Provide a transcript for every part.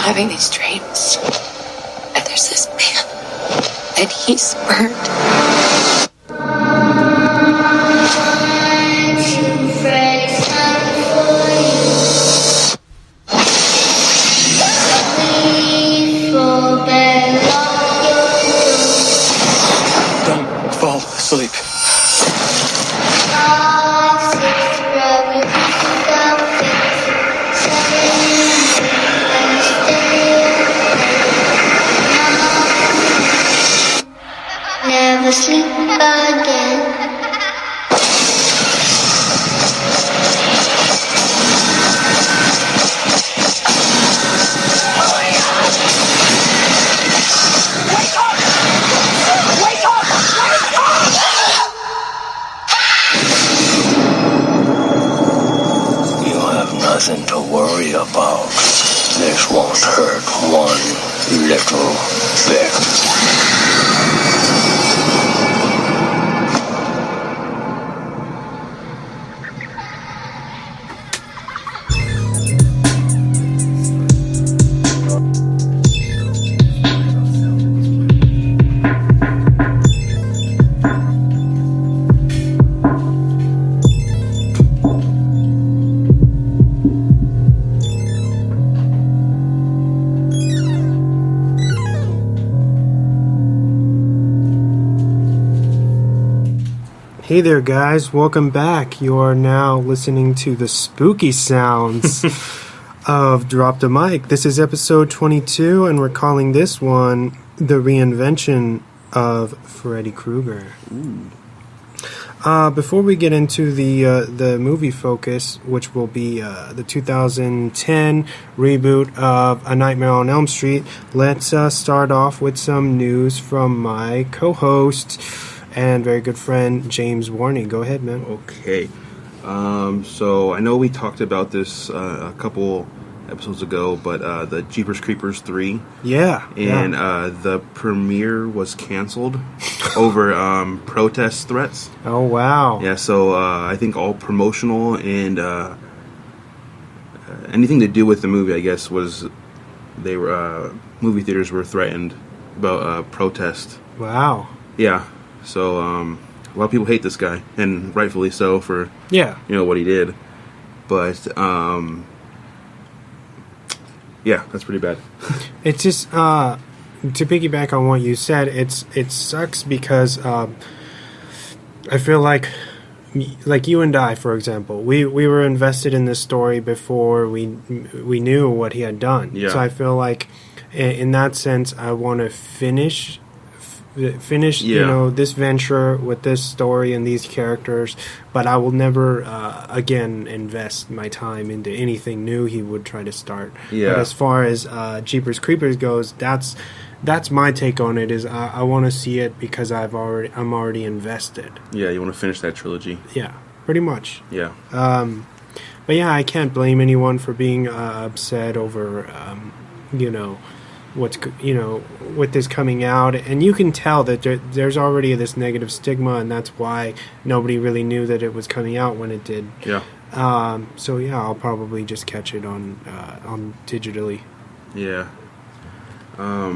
Having these dreams, and there's this man, and he's burned. Don't fall asleep. Never sleep again. Wake up! Wake up! Wake up! You have nothing to worry about. This won't hurt one little bit. Hey there, guys. Welcome back. You are now listening to the spooky sounds of Drop the Mic. This is episode 22, and we're calling this one The Reinvention of Freddy Krueger. Before we get into the movie focus, which will be the 2010 reboot of A Nightmare on Elm Street, let's start off with some news from my co-host and very good friend, James Warney. Go ahead, man. Okay. So I know we talked about this a couple episodes ago, but the Jeepers Creepers 3. Yeah. And the premiere was canceled over protest threats. Oh, wow. Yeah, so I think all promotional and anything to do with the movie, I guess, was they were movie theaters were threatened about protest. Wow. Yeah. So a lot of people hate this guy, and rightfully so for what he did. But yeah, that's pretty bad. It's just to piggyback on what you said. It sucks because I feel like you and I, for example, we were invested in this story before we knew what he had done. Yeah. So I feel like in that sense, I want to finish this venture with this story and these characters, but I will never again invest my time into anything new he would try to start. But as far as Jeepers Creepers goes, that's my take on it. Is I want to see it because I'm already invested. Yeah, you want to finish that trilogy. Yeah, pretty much. Yeah. But yeah, I can't blame anyone for being upset over with this coming out, and you can tell that there's already this negative stigma, and that's why nobody really knew that it was coming out when it did. Yeah. So yeah, I'll probably just catch it on digitally. Yeah. What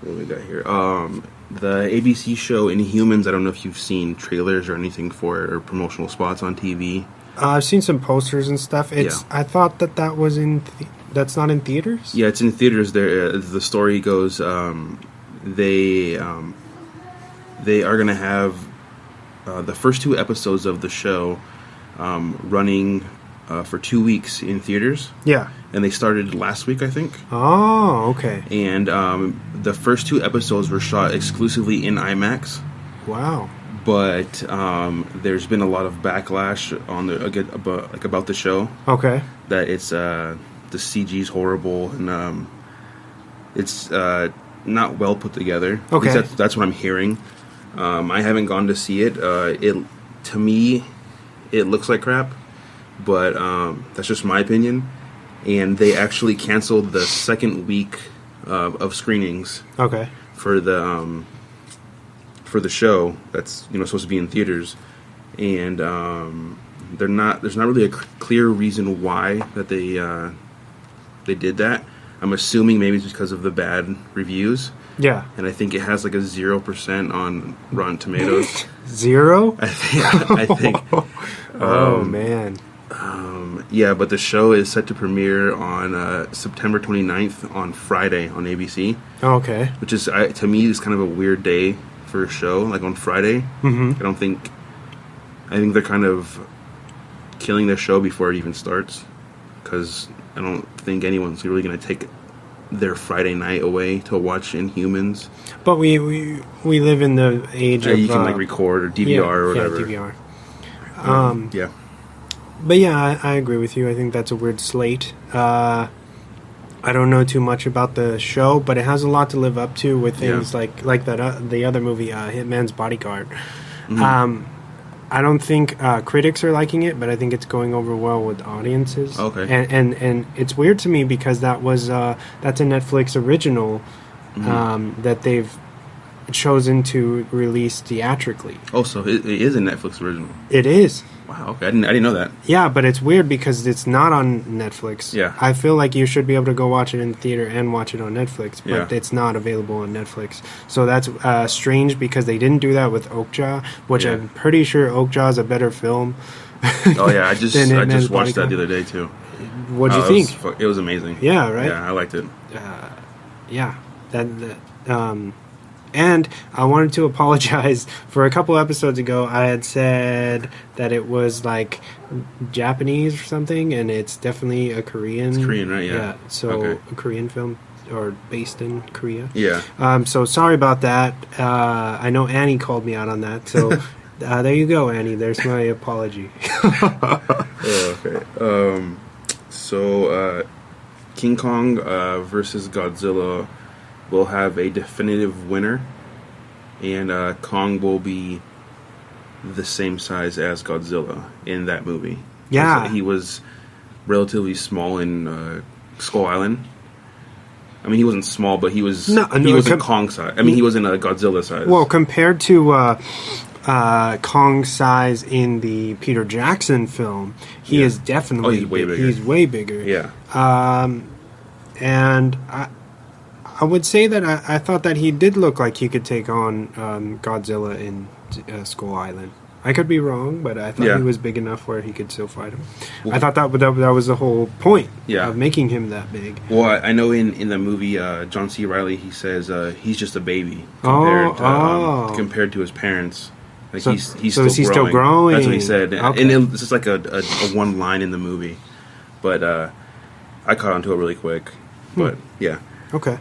do we got here? The ABC show Inhumans. I don't know if you've seen trailers or anything for it or promotional spots on TV. I've seen some posters and stuff. I thought that was in. That's not in theaters? Yeah, it's in theaters. There, the story goes, they are going to have the first two episodes of the show running for 2 weeks in theaters. Yeah. And they started last week, I think. Oh, okay. And the first 2 episodes were shot exclusively in IMAX. Wow. But there's been a lot of backlash on about the show. Okay. That it's the CG's horrible and it's not well put together. Okay. At least that's what I'm hearing. I haven't gone to see it. To me, it looks like crap, but that's just my opinion. And they actually canceled the second week of screenings. Okay. For the show that's supposed to be in theaters, and there's not really a clear reason why that they did that. I'm assuming maybe it's because of the bad reviews. Yeah. And I think it has like a 0% on Rotten Tomatoes. 0? I think. Oh man. Yeah, but the show is set to premiere on September 29th on Friday on ABC. Oh, okay. Which is to me is kind of a weird day for a show, like on Friday. Mm-hmm. I think they're kind of killing their show before it even starts, because I don't think anyone's really going to take their Friday night away to watch Inhumans. But we live in the age of... You can like record or DVR or whatever. Yeah, DVR. Yeah. But yeah, I agree with you. I think that's a weird slate. I don't know too much about the show, but it has a lot to live up to with things like that the other movie, Hitman's Bodyguard. Mm-hmm. I don't think critics are liking it, but I think it's going over well with audiences. Okay. And it's weird to me because that's a Netflix original that they've chosen to release theatrically. Oh, so it is a Netflix original. It is. Wow, okay. I didn't know that. Yeah, but it's weird because it's not on Netflix. Yeah. I feel like you should be able to go watch it in the theater and watch it on Netflix, but it's not available on Netflix. So that's strange because they didn't do that with Okja, which I'm pretty sure Okja is a better film. Oh yeah, I just watched that the other day too. What'd you think? It was amazing. Yeah, right? Yeah, I liked it. Yeah. And I wanted to apologize for a couple episodes ago. I had said that it was like Japanese or something, and it's definitely a Korean. It's Korean, right? Yeah. So a Korean film or based in Korea. Yeah. So sorry about that. I know Annie called me out on that. So there you go, Annie. There's my apology. Okay. So King Kong versus Godzilla will have a definitive winner, and Kong will be the same size as Godzilla in that movie. Yeah. He was relatively small in Skull Island. I mean, he wasn't small, but he was in Kong size. I mean, he was in a Godzilla size. Well, compared to Kong size in the Peter Jackson film, he is definitely... he's way bigger. He's way bigger. Yeah. And I would say that I thought that he did look like he could take on Godzilla in Skull Island. I could be wrong, but I thought he was big enough where he could still fight him. Well, I thought that was the whole point of making him that big. Well, I know in the movie, John C. Reilly, he says he's just a baby compared to his parents. Like so he's still growing. That's what he said. Okay. And it's just like a one line in the movie. But I caught onto it really quick. But yeah. Okay.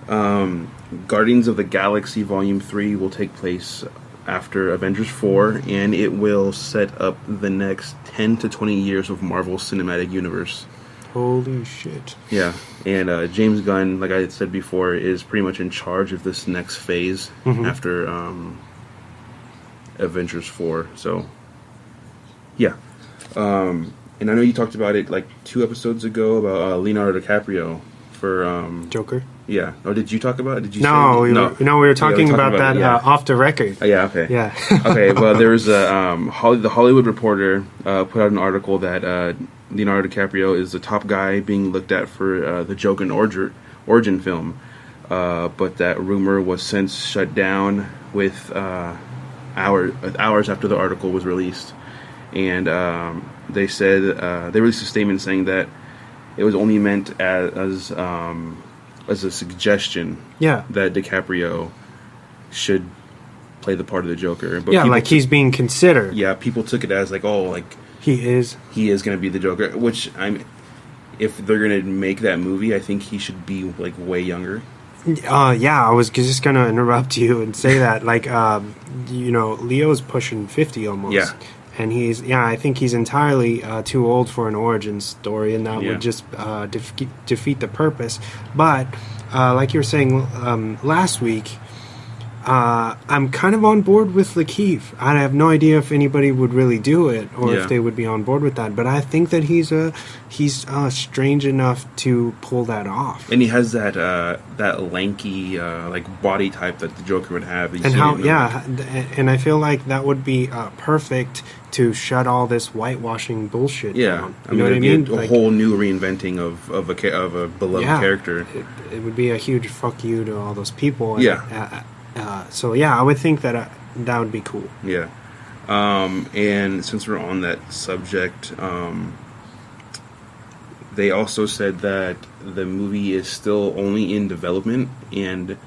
Guardians of the Galaxy Volume 3 will take place after Avengers 4, and it will set up the next 10 to 20 years of Marvel's cinematic universe. Holy shit. Yeah, and James Gunn, like I had said before, is pretty much in charge of this next phase after Avengers 4, so yeah. And I know you talked about it like 2 episodes ago about Leonardo DiCaprio for... Joker? Yeah. Oh, did you talk about it? Did you? No, we were talking about that off the record. Yeah. Okay. Yeah. Okay. Well, there was the Hollywood Reporter put out an article that Leonardo DiCaprio is the top guy being looked at for the Joker origin film, but that rumor was since shut down with hours after the article was released, and they said they released a statement saying that it was only meant as a suggestion that DiCaprio should play the part of the Joker. But like he's being considered. Yeah, people took it as like, oh, like He is going to be the Joker. Which if they're going to make that movie, I think he should be like way younger. Yeah, I was just going to interrupt you and say that, like, Leo's pushing 50 almost. Yeah. And I think he's entirely too old for an origin story, and that would just defeat the purpose. But, like you were saying last week, I'm kind of on board with Lakeith. I have no idea if anybody would really do it, or if they would be on board with that. But I think that he's strange enough to pull that off. And he has that lanky like body type that the Joker would have. And I feel like that would be perfect to shut all this whitewashing bullshit down. You know what I mean? A whole new reinventing of a beloved character. It would be a huge fuck you to all those people. So I would think that that would be cool. Yeah. And since we're on that subject, they also said that the movie is still only in development and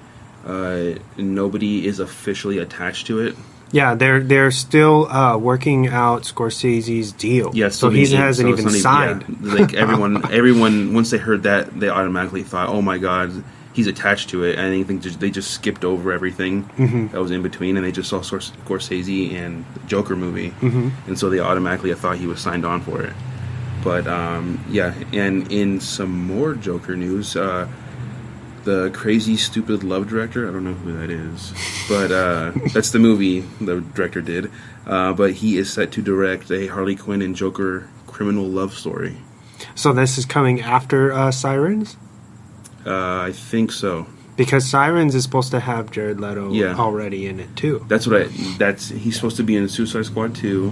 nobody is officially attached to it. Yeah, they're still working out Scorsese's deal. Yeah, so he hasn't even signed. Yeah. Like everyone, once they heard that, they automatically thought, "Oh my God, he's attached to it." And I think they just skipped over everything that was in between, and they just saw Scorsese and the Joker movie, and so they automatically thought he was signed on for it. But and in some more Joker news, the Crazy Stupid Love director, I don't know who that is, but that's the movie the director did. But he is set to direct a Harley Quinn and Joker criminal love story. So this is coming after Sirens? I think so. Because Sirens is supposed to have Jared Leto already in it too. He's supposed to be in Suicide Squad 2,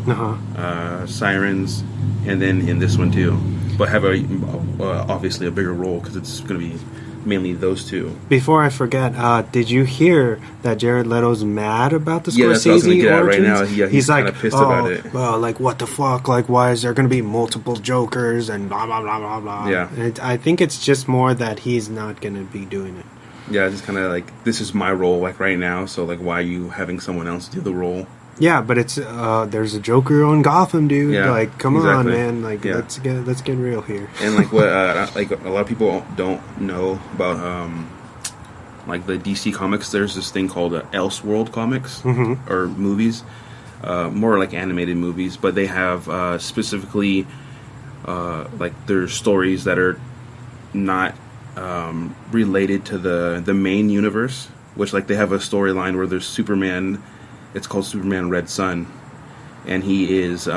Sirens, and then in this one too. But have obviously a bigger role because it's going to be mainly those two. Before I forget, did you hear that Jared Leto's mad about the Scorsese origins? Yeah, that's what I was going to get at right now. Yeah, he's kind of pissed about it. Like, what the fuck? Like, why is there going to be multiple Jokers and blah, blah, blah, blah, blah. Yeah. And I think it's just more that he's not going to be doing it. Yeah, it's just kind of like, this is my role, like, right now, so, like, why are you having someone else do the role? Yeah, but it's there's a Joker on Gotham, dude. Yeah, like, come on, man. Like, let's get real here. And like what like a lot of people don't know about like the DC comics. There's this thing called Elseworld comics or movies, more like animated movies. But they have specifically like their stories that are not related to the main universe. Which like they have a storyline where there's Superman. It's called Superman Red Sun, and he is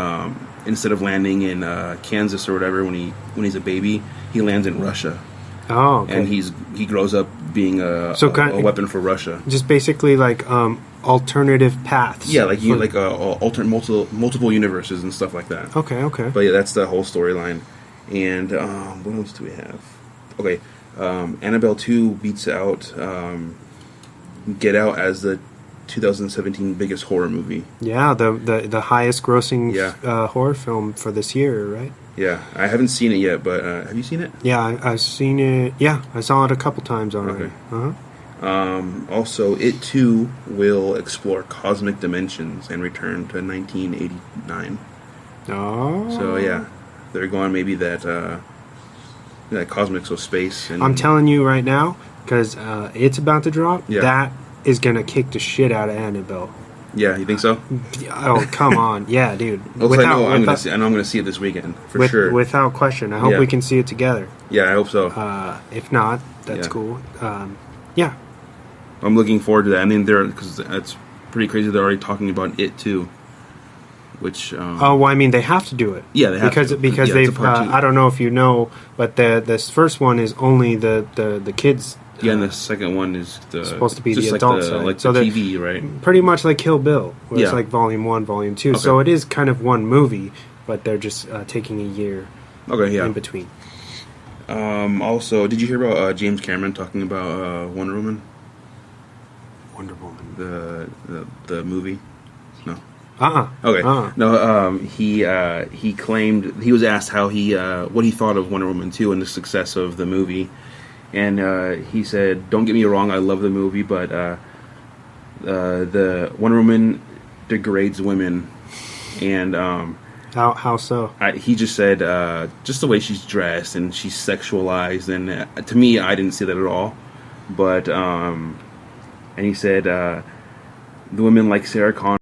instead of landing in Kansas or whatever when he's a baby, he lands in Russia. Oh, okay. And he grows up being a weapon for Russia. Just basically like alternative paths. Yeah, like alternate multiple universes and stuff like that. Okay. But yeah, that's the whole storyline. And what else do we have? Okay, Annabelle 2 beats out Get Out as the 2017 biggest horror movie. Yeah, the highest grossing horror film for this year, right? Yeah, I haven't seen it yet, but have you seen it? Yeah, I've seen it. Yeah, I saw it a couple times already. Okay. Also, it too will explore cosmic dimensions and return to 1989. Oh. So yeah, they're going maybe that cosmic, so space. And I'm telling you right now, because it's about to drop. Yeah. That is gonna kick the shit out of Annabelle. Yeah, you think so? Oh, come on. Yeah, dude. I'm gonna see it this weekend for sure. Without question. I hope we can see it together. Yeah, I hope so. If not, that's cool. Yeah. I'm looking forward to that. I mean, because it's pretty crazy. They're already talking about it too. Which well, I mean, they have to do it. Yeah, they have to. Because they've. I don't know if you know, but this first one is only the kids. Yeah, and the second one is supposed to be the adult side. Like so the TV, right? Pretty much like Kill Bill, where it's like Volume 1, Volume 2. Okay. So it is kind of one movie, but they're just taking a year in between. Also, did you hear about James Cameron talking about Wonder Woman? Wonder Woman. The movie? No. Okay. No. He claimed, he was asked how what he thought of Wonder Woman 2 and the success of the movie. And he said, "Don't get me wrong, I love the movie, but the Wonder Woman degrades women, and How so? He just said just the way she's dressed and she's sexualized, and to me, I didn't see that at all. But and he said the women like Sarah Connor